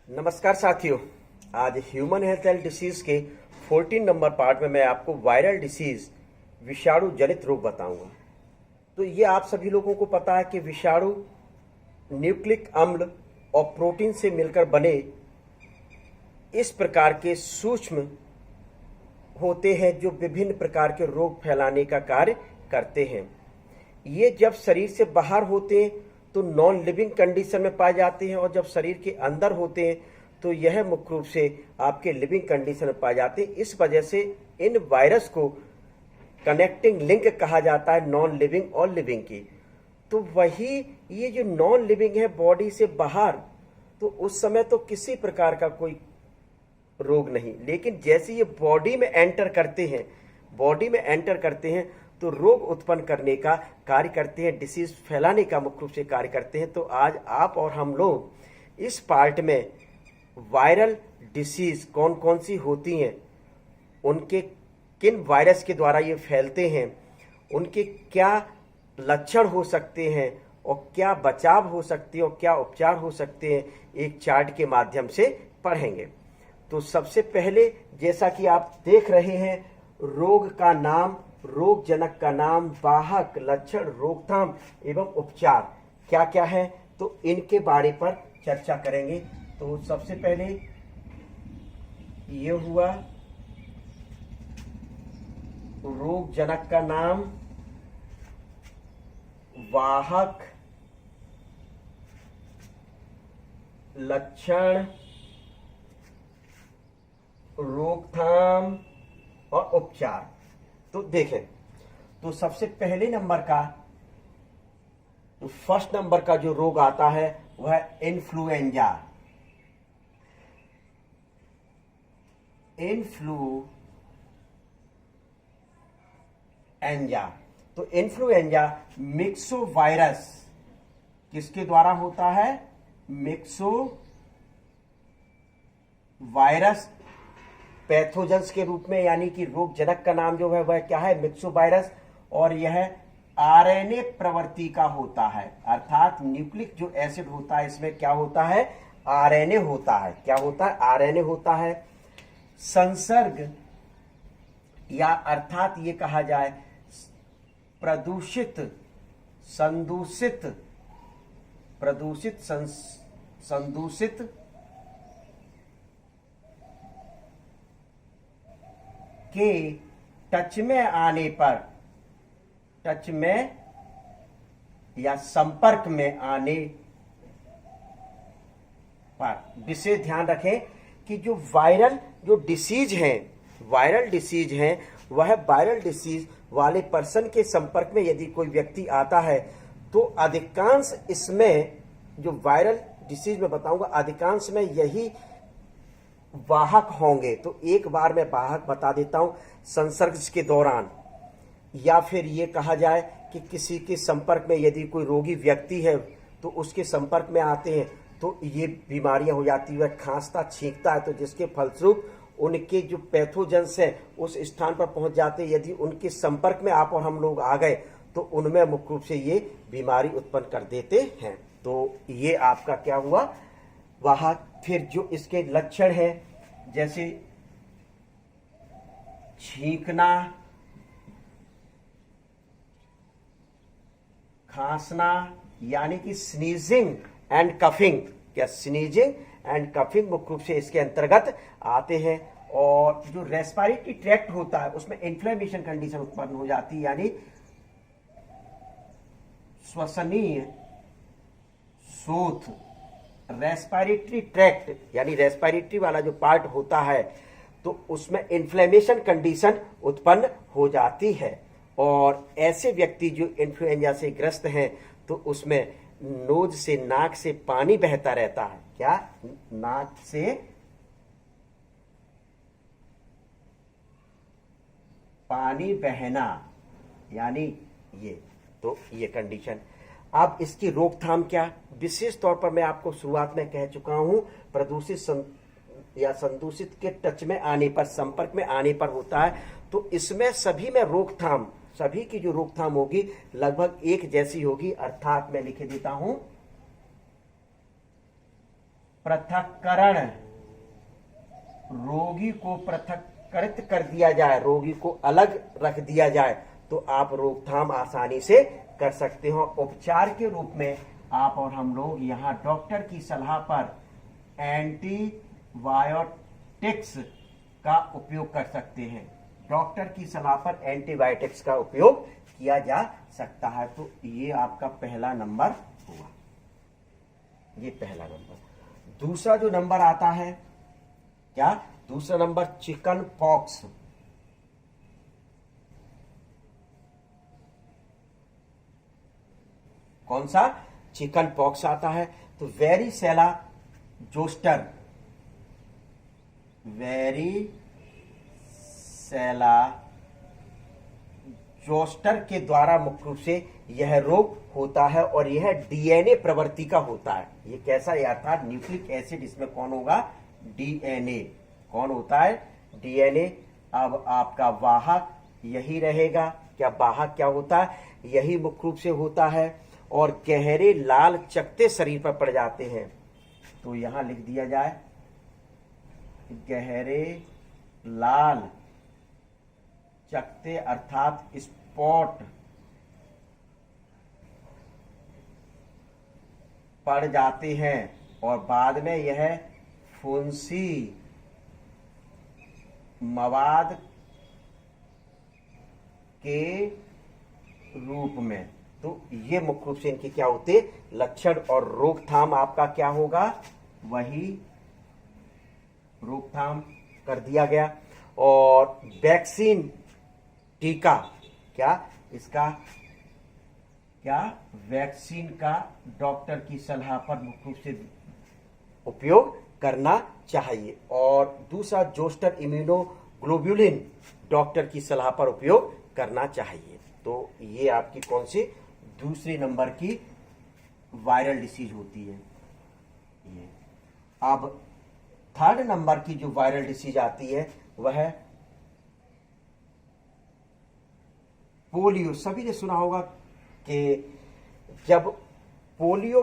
नमस्कार साथियों। आज ह्यूमन हेल्थ एंड डिसीज के 14 नंबर पार्ट में मैं आपको वायरल डिसीज विषाणु जनित रोग बताऊंगा। तो ये आप सभी लोगों को पता है कि विषाणु न्यूक्लिक अम्ल और प्रोटीन से मिलकर बने इस प्रकार के सूक्ष्म होते हैं जो विभिन्न प्रकार के रोग फैलाने का कार्य करते हैं। ये जब शरीर से बाहर होते हैं तो नॉन लिविंग कंडीशन में पाए जाते हैं, और जब शरीर के अंदर होते हैं तो यह मुख्य रूप से आपके लिविंग कंडीशन में पाए जाते हैं। इस वजह से इन वायरस को कनेक्टिंग लिंक कहा जाता है नॉन लिविंग और लिविंग की। तो वही ये जो नॉन लिविंग है बॉडी से बाहर, तो उस समय तो किसी प्रकार का कोई रोग नहीं, लेकिन जैसे ये बॉडी में एंटर करते हैं तो रोग उत्पन्न करने का कार्य करते हैं, डिसीज फैलाने का मुख्य रूप से कार्य करते हैं। तो आज आप और हम लोग इस पार्ट में वायरल डिसीज कौन कौन सी होती हैं, उनके किन वायरस के द्वारा ये फैलते हैं, उनके क्या लक्षण हो सकते हैं और क्या बचाव हो सकते हैं और क्या उपचार हो सकते हैं, एक चार्ट के माध्यम से पढ़ेंगे। तो सबसे पहले जैसा कि आप देख रहे हैं, रोग का नाम, रोग जनक का नाम, वाहक, लक्षण, रोकथाम एवं उपचार क्या क्या है, तो इनके बारे पर चर्चा करेंगे। तो सबसे पहले ये हुआ रोग जनक का नाम, वाहक, लक्षण, रोकथाम और उपचार। तो देखें, तो सबसे पहले नंबर का, तो फर्स्ट नंबर का जो रोग आता है वह है इन्फ्लुएंजा। तो इन्फ्लुएंजा मिक्सो वायरस किसके द्वारा होता है? मिक्सो वायरस पैथोजेंस के रूप में, यानी कि रोग जनक का नाम जो है वह क्या है? Myxo virus. और यह आरएनए प्रवृत्ति का होता है, अर्थात न्यूक्लिक जो एसिड होता है इसमें क्या होता है? आरएनए होता है। क्या होता है? आरएनए होता है। संसर्ग या अर्थात ये कहा जाए प्रदूषित, संदूषित के टच में आने पर, टच में या संपर्क में आने पर, विशेष ध्यान रखें कि जो वायरल डिसीज हैं वह वायरल डिसीज वाले पर्सन के संपर्क में यदि कोई व्यक्ति आता है तो अधिकांश इसमें जो वायरल डिसीज में बताऊंगा अधिकांश में यही वाहक होंगे। तो एक बार मैं वाहक बता देता हूं, संसर्ग के दौरान, या फिर ये कहा जाए कि किसी के संपर्क में यदि कोई रोगी व्यक्ति है तो उसके संपर्क में आते हैं तो ये बीमारियां हो जाती है। वह खांसता छींकता है, तो जिसके फलस्वरूप उनके जो पैथोजेंस है उस स्थान पर पहुंच जाते हैं। यदि उनके संपर्क में आप और हम लोग आ गए तो उनमें मुख्य रूप से ये बीमारी उत्पन्न कर देते हैं। तो ये आपका क्या हुआ? वाहक। फिर जो इसके लक्षण हैं, जैसे छींकना, खांसना, यानी कि स्नीजिंग एंड कफिंग, क्या स्नीजिंग एंड कफिंग मुख्य रूप से इसके अंतर्गत आते हैं। और जो रेस्पिरेटरी ट्रैक्ट होता है उसमें इन्फ्लेमेशन कंडीशन उत्पन्न हो जाती है, यानी श्वसनीय शोथ, रेस्पिरेटरी ट्रैक्ट यानी रेस्पिरेटरी वाला जो पार्ट होता है तो उसमें इन्फ्लेमेशन कंडीशन उत्पन्न हो जाती है। और ऐसे व्यक्ति जो इन्फ्लुएंजा से ग्रस्त हैं तो उसमें नोज से, नाक से पानी बहता रहता है। क्या? नाक से पानी बहना, यानी ये कंडीशन। अब इसकी रोकथाम क्या? विशेष तौर पर मैं आपको शुरुआत में कह चुका हूं, प्रदूषित या संदूषित के टच में आने पर, संपर्क में आने पर होता है। तो इसमें सभी में रोकथाम, सभी की जो रोकथाम होगी लगभग एक जैसी होगी, अर्थात मैं लिख देता हूं पृथक्करण, रोगी को पृथक्कृत कर दिया जाए, रोगी को अलग रख दिया जाए, तो आप रोकथाम आसानी से कर सकते हो। उपचार के रूप में आप और हम लोग यहाँ डॉक्टर की सलाह पर एंटीबायोटिक्स का उपयोग कर सकते हैं। डॉक्टर की सलाह पर एंटीबायोटिक्स का उपयोग किया जा सकता है। तो ये आपका पहला नंबर हुआ, ये पहला नंबर। दूसरा जो नंबर आता है, क्या दूसरा नंबर चिकन पॉक्स। कौन सा? चिकन पॉक्स आता है। तो वेरिसेला जोस्टर, वेरिसेला जोस्टर के द्वारा मुख्य रूप से यह रोग होता है और यह डीएनए प्रवृत्ति का होता है। ये कैसा? अर्थात न्यूक्लिक एसिड इसमें कौन होगा? डीएनए। कौन होता है? डीएनए। अब आपका वाहक यही रहेगा। क्या वाहक क्या होता है? यही मुख्य रूप से होता है और गहरे लाल चकत्ते शरीर पर पड़ जाते हैं। तो यहां लिख दिया जाए गहरे लाल चकत्ते अर्थात स्पॉट पड़ जाते हैं और बाद में यह फुंसी मवाद के रूप में। तो ये मुख्य रूप से इनके क्या होते लक्षण। और रोकथाम आपका क्या होगा? वही रोकथाम कर दिया गया। और वैक्सीन, टीका, क्या इसका? क्या वैक्सीन का डॉक्टर की सलाह पर मुख्य रूप से उपयोग करना चाहिए। और दूसरा जोस्टर इम्यूनोग्लोब्युलिन डॉक्टर की सलाह पर उपयोग करना चाहिए। तो ये आपकी कौन सी दूसरी नंबर की वायरल डिसीज होती है ये। अब थर्ड नंबर की जो वायरल डिसीज आती है वह है पोलियो। सभी ने सुना होगा कि जब पोलियो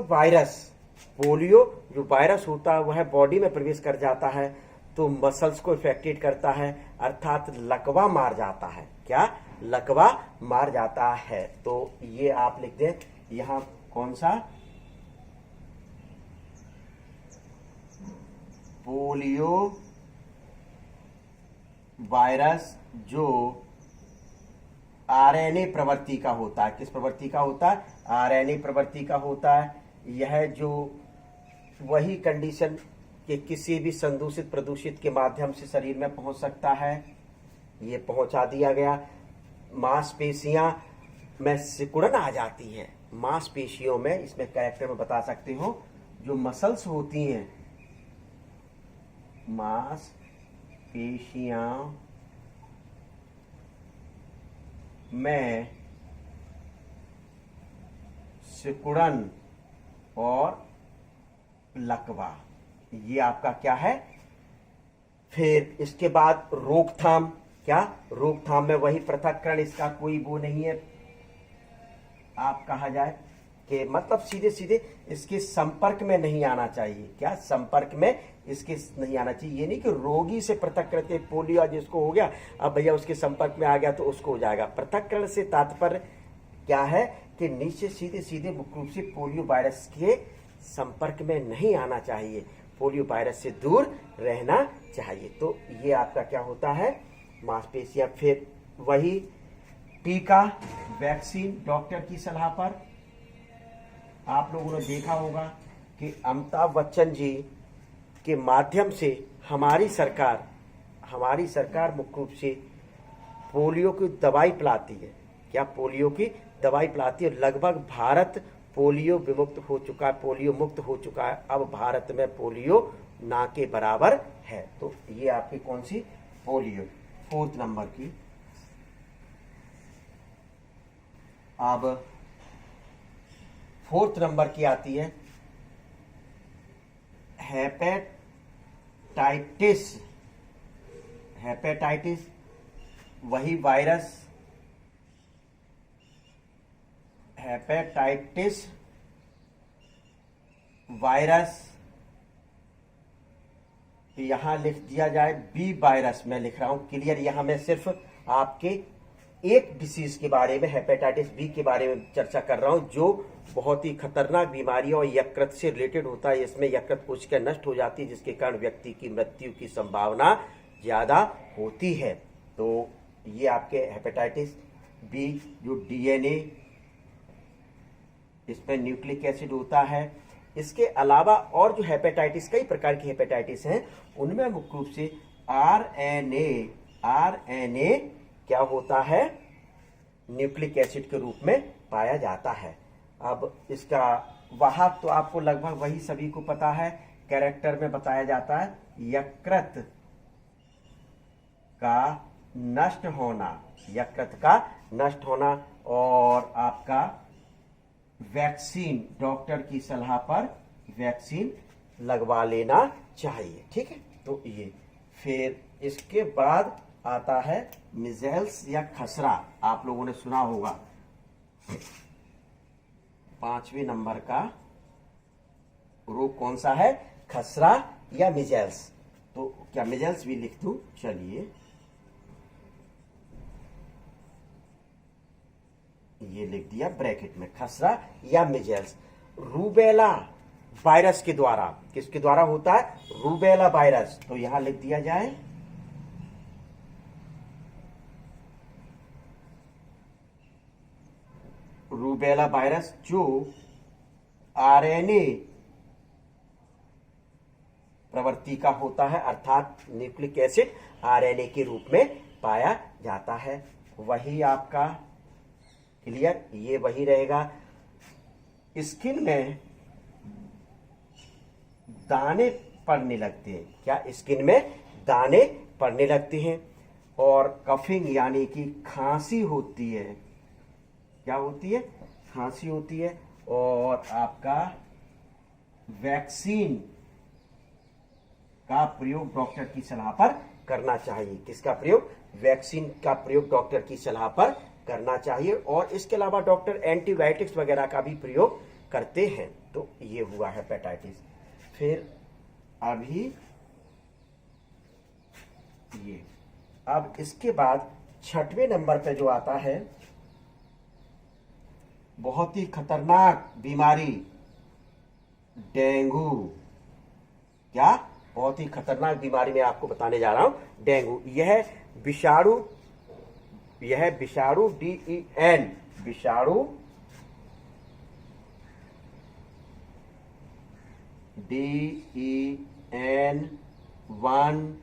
जो वायरस होता है वह बॉडी में प्रवेश कर जाता है तो मसल्स को इफेक्टेड करता है, अर्थात लकवा मार जाता है। क्या? लकवा मार जाता है। तो ये आप लिख दें यहां कौन सा? पोलियो वायरस जो आरएनए प्रवृत्ति का होता है। किस प्रवृत्ति का होता है? आरएनए प्रवृत्ति का होता है। यह जो वही कंडीशन के किसी भी संदूषित प्रदूषित के माध्यम से शरीर में पहुंच सकता है, ये पहुंचा दिया गया। मांसपेशियां में सिकुड़न आ जाती है। मांसपेशियों में, इसमें कैरेक्टर में बता सकते हो, जो मसल्स होती हैं, मांसपेशियां में सिकुड़न और लकवा, ये आपका क्या है? फिर इसके बाद रोकथाम। क्या? रोकथाम में वही पृथक्करण, इसका कोई वो नहीं है। आप कहा जाए कि मतलब सीधे सीधे इसके संपर्क में नहीं आना चाहिए। क्या? संपर्क में इसके नहीं आना चाहिए। ये नहीं कि रोगी से पृथक्करण के पोलियो जिसको हो गया अब भैया उसके संपर्क में आ गया तो उसको हो जाएगा। पृथक्करण से तात्पर्य क्या है कि नीचे सीधे सीधे मुख्य रूप से पोलियो वायरस के संपर्क में नहीं आना चाहिए, पोलियो वायरस से दूर रहना चाहिए। तो ये आपका क्या होता है? मांसपेशियां। फिर वही टीका, वैक्सीन डॉक्टर की सलाह पर। आप लोगों ने देखा होगा कि अमिताभ बच्चन जी के माध्यम से हमारी सरकार मुख्य रूप से पोलियो की दवाई पिलाती है। क्या? पोलियो की दवाई पिलाती है। लगभग भारत पोलियो विमुक्त हो चुका है, पोलियो मुक्त हो चुका है। अब भारत में पोलियो ना के बराबर है। तो ये आपकी कौन सी? पोलियो, फोर्थ नंबर की। अब फोर्थ नंबर की आती है हेपेटाइटिस, वही वायरस हेपेटाइटिस वायरस यहां लिख दिया जाए बी वायरस, मैं लिख रहा हूं क्लियर। यहां मैं सिर्फ आपके एक डिसीज के बारे में, हेपेटाइटिस बी के बारे में चर्चा कर रहा हूं, जो बहुत ही खतरनाक बीमारी और यकृत से रिलेटेड होता है। इसमें यकृत कोशिका नष्ट हो जाती है, जिसके कारण व्यक्ति की मृत्यु की संभावना ज्यादा होती है। तो ये आपके हेपेटाइटिस बी जो डीएनए, इसमें न्यूक्लिक एसिड होता है। इसके अलावा और जो हेपेटाइटिस, कई प्रकार की हेपेटाइटिस हैं, उनमें मुख्य रूप से आरएनए क्या होता है, न्यूक्लिक एसिड के रूप में पाया जाता है। अब इसका वाहक तो आपको लगभग वही सभी को पता है, कैरेक्टर में बताया जाता है यकृत का नष्ट होना, यकृत का नष्ट होना, और आपका वैक्सीन, डॉक्टर की सलाह पर वैक्सीन लगवा लेना चाहिए, ठीक है। तो ये फिर इसके बाद आता है मिज़ल्स या खसरा, आप लोगों ने सुना होगा। 5वें नंबर का रोग कौन सा है, खसरा या मिज़ल्स। तो क्या मिज़ल्स भी लिख दूं, चलिए ये लिख दिया ब्रैकेट में, खसरा या मिज़ल्स। रूबेला वायरस के द्वारा, किसके द्वारा होता है, रूबेला वायरस, तो यहां लिख दिया जाए रूबेला वायरस, जो आरएनए प्रवृत्ति का होता है, अर्थात न्यूक्लिक एसिड आरएनए के रूप में पाया जाता है। वही आपका क्लियर, ये वही रहेगा। स्किन में दाने पड़ने लगते हैं, क्या स्किन में दाने पड़ने लगते हैं, और कफिंग यानी कि खांसी होती है, क्या होती है, खांसी होती है। और आपका वैक्सीन का प्रयोग डॉक्टर की सलाह पर करना चाहिए। किसका प्रयोग, वैक्सीन का प्रयोग डॉक्टर की सलाह पर करना चाहिए। और इसके अलावा डॉक्टर एंटीबायोटिक्स वगैरह का भी प्रयोग करते हैं। तो ये हुआ हेपेटाइटिस। फिर अभी ये, अब इसके बाद 6वें नंबर पे जो आता है, बहुत ही खतरनाक बीमारी, डेंगू। क्या, बहुत ही खतरनाक बीमारी मैं आपको बताने जा रहा हूं, डेंगू। यह विषाणु DEN, विषाणु DEN 1,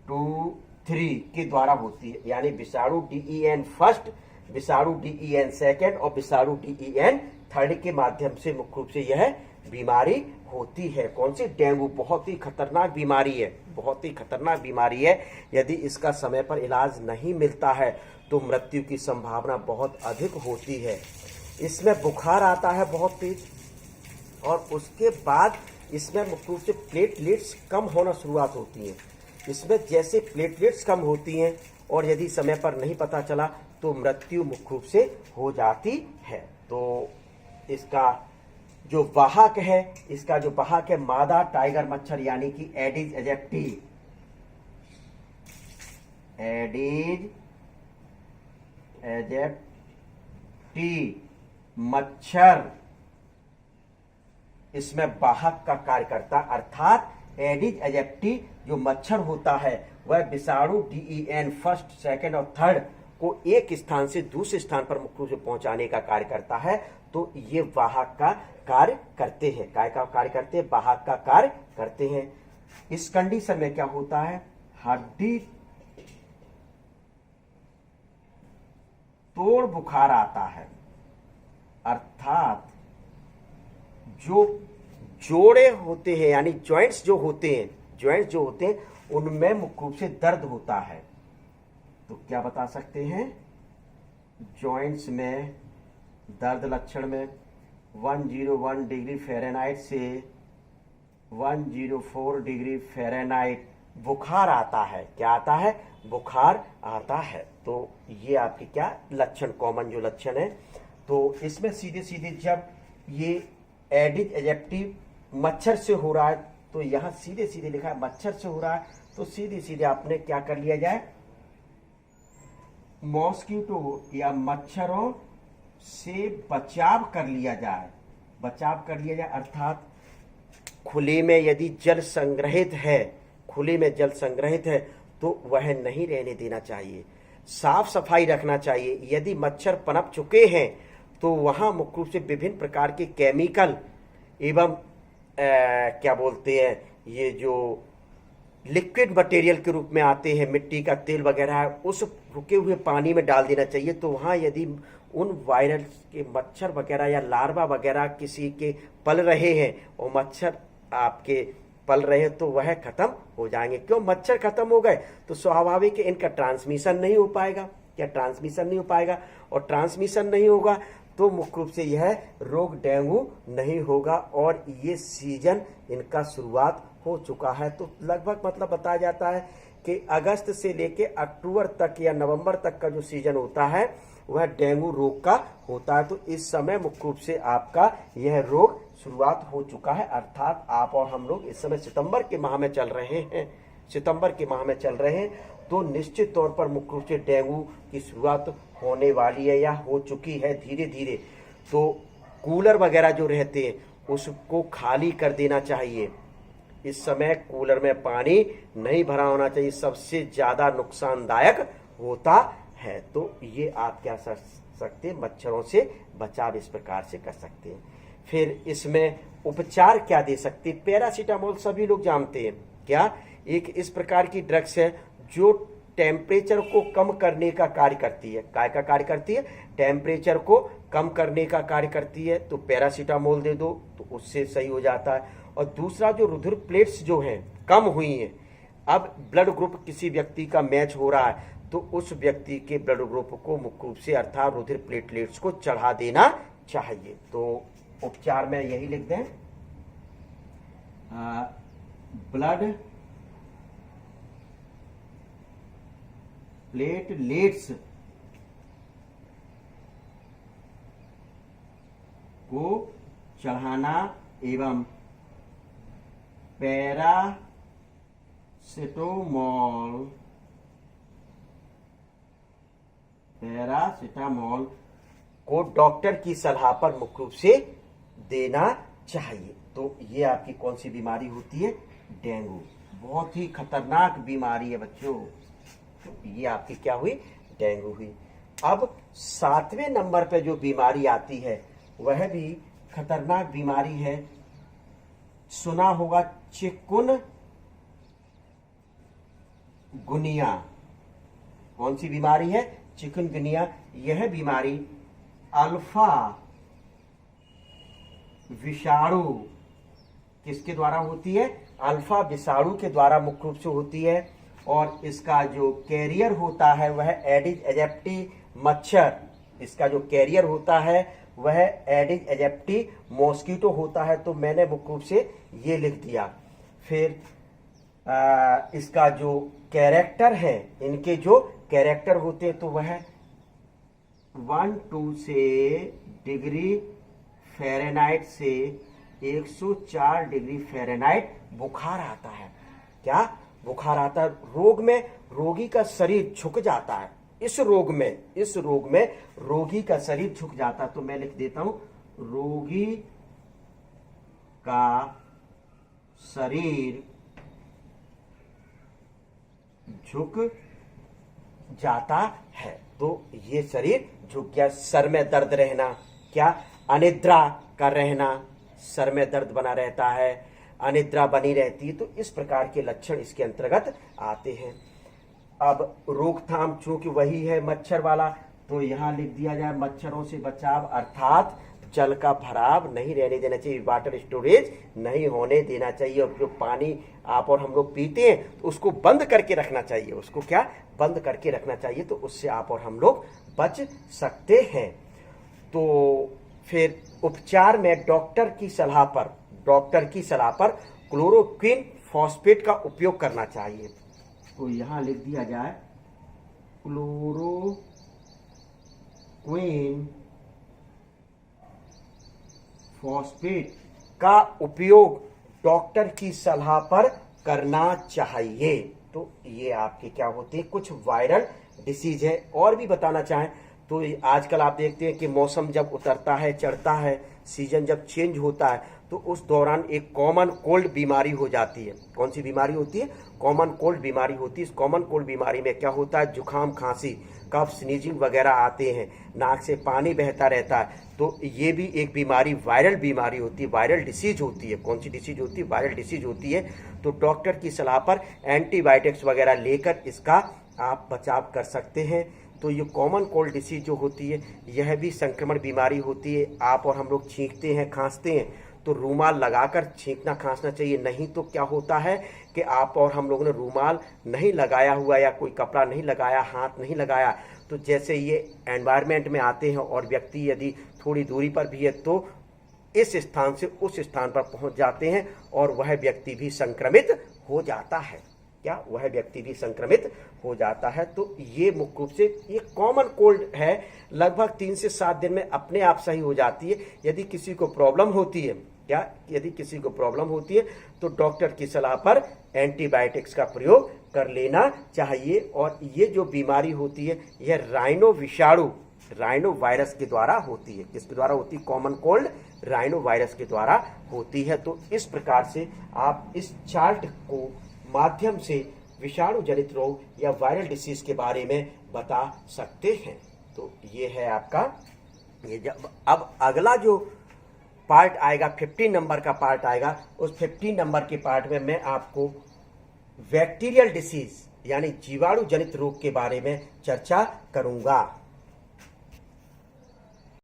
2, 3 के द्वारा होती है। यानी विषाणु DEN फर्स्ट, विषाणु DEN सेकेंड और विषाणु DEN थर्ड के माध्यम से मुख्य रूप से यह बीमारी होती है। कौन सी, डेंगू। बहुत ही खतरनाक बीमारी है, बहुत ही खतरनाक बीमारी है। यदि इसका समय पर इलाज नहीं मिलता है तो मृत्यु की संभावना बहुत अधिक होती है। इसमें बुखार आता है बहुत तेज, और उसके बाद इसमें मुख्य रूप से प्लेटलेट्स कम होना शुरुआत होती है। इसमें जैसे प्लेटलेट्स कम होती हैं और यदि समय पर नहीं पता चला तो मृत्यु मुख्य रूप से हो जाती है। तो इसका जो वाहक है, मादा टाइगर मच्छर यानी कि एडिज एजिप्टी, मच्छर इसमें वाहक का कार्य करता, अर्थात एडिज एजिप्टी जो मच्छर होता है वह विषाणु DEN फर्स्ट, सेकेंड और थर्ड को एक स्थान से दूसरे स्थान पर मुख्य रूप से पहुंचाने का कार्य करता है। तो ये वाहक का कार्य करते हैं। काय का कार्य करते हैं, वाहक का कार्य करते हैं। इस कंडीशन में क्या होता है, हड्डी तोड़ बुखार आता है, अर्थात जो जोड़े होते हैं यानी जॉइंट्स जो होते हैं, उनमें मुख्य रूप से दर्द होता है। तो क्या बता सकते हैं, जॉइंट्स में दर्द लक्षण में 101 डिग्री फ़ारेनहाइट से 104 डिग्री फ़ारेनहाइट बुखार आता है। क्या आता है, बुखार आता है। तो ये आपके क्या लक्षण, कॉमन जो लक्षण है। तो इसमें सीधे सीधे जब ये एडिज एजिप्टी मच्छर से हो रहा है तो यहाँ सीधे सीधे लिखा है मच्छर से हो रहा है, तो सीधे सीधे आपने क्या कर लिया जाए, मॉस्किटो या मच्छरों से बचाव कर लिया जाए, बचाव कर लिया जाए। अर्थात खुले में यदि जल संग्रहित है, खुले में जल संग्रहित है तो वह नहीं रहने देना चाहिए, साफ सफाई रखना चाहिए। यदि मच्छर पनप चुके हैं तो वहां मुख्य रूप से विभिन्न प्रकार के केमिकल एवं क्या बोलते हैं, ये जो लिक्विड मटेरियल के रूप में आते हैं, मिट्टी का तेल वगैरह है, उस रुके हुए पानी में डाल देना चाहिए। तो वहाँ यदि उन वायरस के मच्छर वगैरह या लार्वा वगैरह किसी के पल रहे हैं और मच्छर आपके पल रहे हैं तो वह खत्म हो जाएंगे। क्यों? मच्छर खत्म हो गए तो स्वाभाविक है इनका ट्रांसमिशन नहीं हो पाएगा। क्या ट्रांसमिशन नहीं हो पाएगा? और ट्रांसमिशन नहीं होगा तो मुख्य रूप से यह रोग डेंगू नहीं होगा। और ये सीजन इनका शुरुआत हो चुका है। तो लगभग मतलब बताया जाता है कि अगस्त से लेके अक्टूबर तक या नवंबर तक का जो सीजन होता है वह डेंगू रोग का होता है। तो इस समय मुख्य रूप से आपका यह रोग शुरुआत हो चुका है। अर्थात आप और हम लोग इस समय सितंबर के माह में चल रहे हैं, सितंबर के माह में चल रहे हैं, तो निश्चित तौर पर मुख्य रूप से डेंगू की शुरुआत होने वाली है या हो चुकी है धीरे धीरे। तो कूलर वगैरह जो रहते हैं उसको खाली कर देना चाहिए। इस समय कूलर में पानी नहीं भरा होना चाहिए, सबसे ज्यादा नुकसानदायक होता है। तो ये आप क्या कर सकते हैं, मच्छरों से बचाव इस प्रकार से कर सकते हैं। फिर इसमें उपचार क्या दे सकते हैं? पैरासीटामोल सभी लोग जानते हैं। क्या? एक इस प्रकार की ड्रग्स है जो टेम्परेचर को कम करने का कार्य करती है। काय का कार्य करती है? टेम्परेचर को कम करने का कार्य करती है। तो पैरासीटामोल दे दो तो उससे सही हो जाता है। और दूसरा जो रुधिर प्लेट्स जो हैं कम हुई हैं, अब ब्लड ग्रुप किसी व्यक्ति का मैच हो रहा है तो उस व्यक्ति के ब्लड ग्रुप को मुख्य रूप से अर्थात रुधिर प्लेटलेट्स को चढ़ा देना चाहिए। तो उपचार में यही लिख दें, ब्लड प्लेटलेट्स को चढ़ाना एवं पैरासीटामोल को डॉक्टर की सलाह पर मुख्य रूप से देना चाहिए। तो ये आपकी कौन सी बीमारी होती है? डेंगू। बहुत ही खतरनाक बीमारी है बच्चों। तो ये आपकी क्या हुई? डेंगू हुई। अब 7वें नंबर पे जो बीमारी आती है वह भी खतरनाक बीमारी है, सुना होगा, चिकुनगुनिया। कौन सी बीमारी है? चिकुनगुनिया। यह बीमारी अल्फा विषाणु किसके द्वारा होती है? अल्फा विषाणु के द्वारा मुख्य रूप से होती है। और इसका जो कैरियर होता है वह एडिस एजिप्टी मच्छर, इसका जो कैरियर होता है वह एडिस एजिप्टी मॉस्किटो होता है। तो मैंने मुख्य रूप से ये लिख दिया। फिर इसका जो कैरेक्टर है, इनके जो कैरेक्टर होते हैं तो वह 102 डिग्री फ़ारेनहाइट से 104 डिग्री फ़ारेनहाइट बुखार आता है। क्या? बुखार आता है। रोग में रोगी का शरीर झुक जाता है। इस रोग में रोगी का शरीर झुक जाता है। तो मैं लिख देता हूं, रोगी का शरीर झुक जाता है। तो ये शरीर झुक गया। सर में दर्द रहना, क्या? अनिद्रा का रहना, सर में दर्द बना रहता है, अनिद्रा बनी रहती है। तो इस प्रकार के लक्षण इसके अंतर्गत आते हैं। अब रोकथाम चूंकि वही है मच्छर वाला, तो यहां लिख दिया जाए मच्छरों से बचाव, अर्थात जल का भराव नहीं रहने देना चाहिए, वाटर स्टोरेज नहीं होने देना चाहिए। और जो पानी आप और हम लोग पीते हैं तो उसको बंद करके रखना चाहिए। उसको क्या? बंद करके रखना चाहिए। तो उससे आप और हम लोग बच सकते हैं। तो फिर उपचार में डॉक्टर की सलाह पर क्लोरोक्विन फॉस्फेट का उपयोग करना चाहिए। तो यहां लिख दिया जाए, क्लोरोक्विन फॉस्फेट का उपयोग डॉक्टर की सलाह पर करना चाहिए। तो ये आपके क्या होते हैं, कुछ वायरल डिसीज है। और भी बताना चाहें तो आजकल आप देखते हैं कि मौसम जब उतरता है चढ़ता है, सीजन जब चेंज होता है, तो उस दौरान एक कॉमन कोल्ड बीमारी हो जाती है। कौन सी बीमारी होती है? कॉमन कोल्ड बीमारी होती है। इस कॉमन कोल्ड बीमारी में क्या होता है, जुकाम, खांसी, कफ, स्नीजिंग वगैरह आते हैं, नाक से पानी बहता रहता है। तो ये भी एक बीमारी वायरल बीमारी होती है, वायरल डिसीज होती है। कौन सी डिसीज होती है? वायरल डिसीज होती है। तो डॉक्टर की सलाह पर एंटीबायोटिक्स वगैरह लेकर इसका आप बचाव कर सकते हैं। तो ये कॉमन कोल्ड डिसीज जो होती है, यह भी संक्रमण बीमारी होती है। आप और हम लोग छींकते हैं, खांसते हैं, तो रूमाल लगाकर छींकना खांसना चाहिए। नहीं तो क्या होता है कि आप और हम लोगों ने रूमाल नहीं लगाया हुआ या कोई कपड़ा नहीं लगाया, हाथ नहीं लगाया, तो जैसे ये एनवायरनमेंट में आते हैं और व्यक्ति यदि थोड़ी दूरी पर भी है तो इस स्थान से उस स्थान पर पहुंच जाते हैं और वह व्यक्ति भी संक्रमित हो जाता है। क्या वह व्यक्ति भी संक्रमित हो जाता है? तो ये मुख्य रूप से ये कॉमन कोल्ड है, लगभग 3 से 7 दिन में अपने आप सही हो जाती है। यदि किसी को प्रॉब्लम होती है, यदि किसी को प्रॉब्लम होती है तो डॉक्टर की सलाह पर एंटीबायोटिक्स का प्रयोग कर लेना चाहिए। और ये जो बीमारी होती है यह राइनो वायरस के द्वारा होती है। किसके द्वारा होती है? कॉमन कोल्ड राइनो वायरस के द्वारा होती है। तो इस प्रकार से आप इस चार्ट को माध्यम से विषाणु जनित रोग या वायरल डिसीज के बारे में बता सकते हैं। तो ये है आपका ये। जब अब अगला जो पार्ट आएगा, 15 नंबर का पार्ट आएगा, उस 15 नंबर के पार्ट में मैं आपको बैक्टीरियल डिसीज यानी जीवाणु जनित रोग के बारे में चर्चा करूंगा।